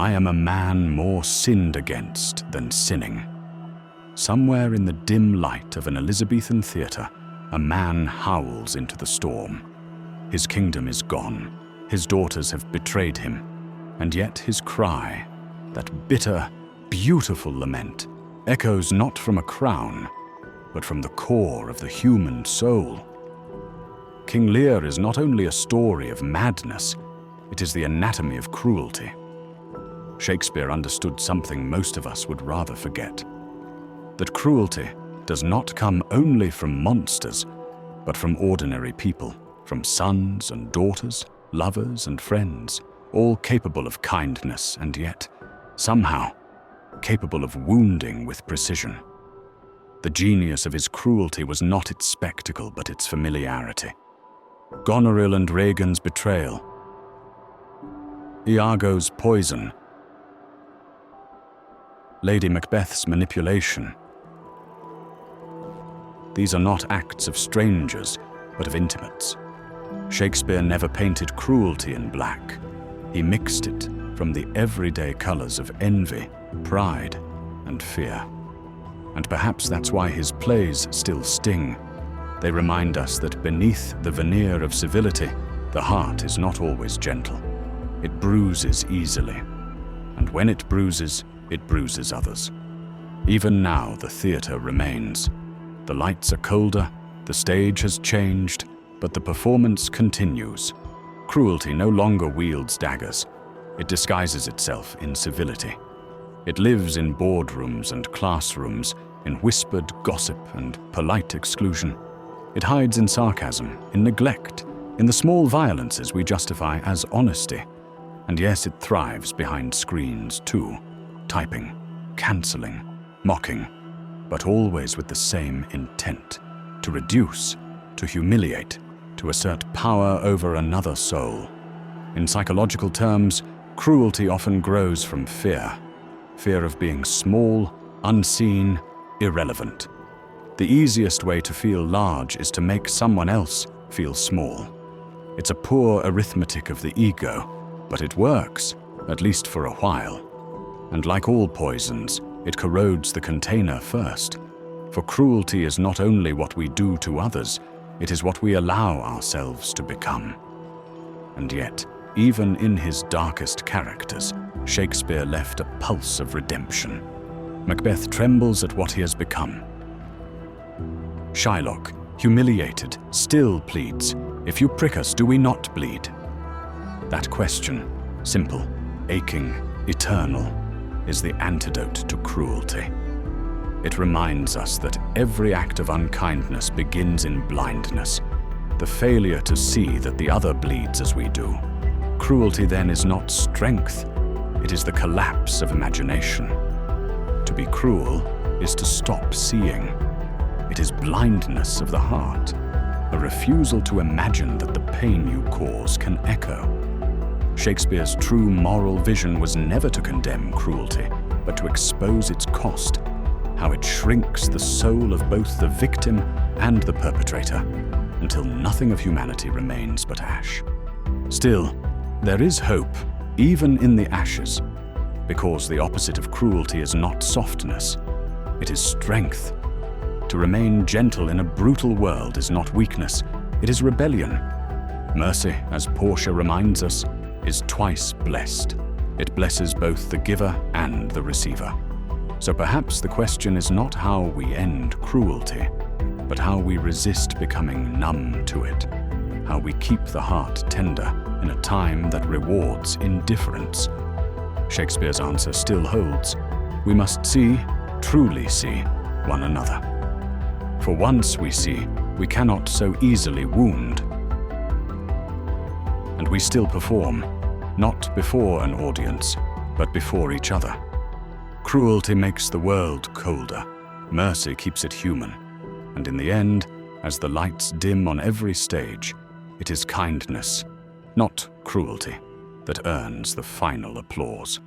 I am a man more sinned against than sinning. Somewhere in the dim light of an Elizabethan theatre, a man howls into the storm. His kingdom is gone, his daughters have betrayed him, and yet his cry, that bitter, beautiful lament, echoes not from a crown, but from the core of the human soul. King Lear is not only a story of madness, it is the anatomy of cruelty. Shakespeare understood something most of us would rather forget: that cruelty does not come only from monsters, but from ordinary people, from sons and daughters, lovers and friends, all capable of kindness and yet, somehow, capable of wounding with precision. The genius of his cruelty was not its spectacle, but its familiarity. Goneril and Regan's betrayal, Iago's poison, Lady Macbeth's manipulation. These are not acts of strangers, but of intimates. Shakespeare never painted cruelty in black. He mixed it from the everyday colors of envy, pride, and fear. And perhaps that's why his plays still sting. They remind us that beneath the veneer of civility, the heart is not always gentle. It bruises easily, and when it bruises others. Even now, the theater remains. The lights are colder, the stage has changed, but the performance continues. Cruelty no longer wields daggers. It disguises itself in civility. It lives in boardrooms and classrooms, in whispered gossip and polite exclusion. It hides in sarcasm, in neglect, in the small violences we justify as honesty. And yes, it thrives behind screens too, typing, cancelling, mocking, but always with the same intent: to reduce, to humiliate, to assert power over another soul. In psychological terms, cruelty often grows from fear. Fear of being small, unseen, irrelevant. The easiest way to feel large is to make someone else feel small. It's a poor arithmetic of the ego, but it works, at least for a while. And like all poisons, it corrodes the container first. For cruelty is not only what we do to others, it is what we allow ourselves to become. And yet, even in his darkest characters, Shakespeare left a pulse of redemption. Macbeth trembles at what he has become. Shylock, humiliated, still pleads, "If you prick us, do we not bleed?" That question, simple, aching, eternal, is the antidote to cruelty. It reminds us that every act of unkindness begins in blindness, the failure to see that the other bleeds as we do. Cruelty then is not strength, it is the collapse of imagination. To be cruel is to stop seeing. It is blindness of the heart, a refusal to imagine that the pain you cause can echo. Shakespeare's true moral vision was never to condemn cruelty, but to expose its cost, how it shrinks the soul of both the victim and the perpetrator, until nothing of humanity remains but ash. Still, there is hope, even in the ashes, because the opposite of cruelty is not softness, it is strength. To remain gentle in a brutal world is not weakness, it is rebellion. Mercy, as Portia reminds us, is twice blessed. It blesses both the giver and the receiver. So perhaps the question is not how we end cruelty, but how we resist becoming numb to it, how we keep the heart tender in a time that rewards indifference. Shakespeare's answer still holds. We must see, truly see, one another. For once we see, we cannot so easily wound. And we still perform, not before an audience, but before each other. Cruelty makes the world colder, mercy keeps it human, and in the end, as the lights dim on every stage, it is kindness, not cruelty, that earns the final applause.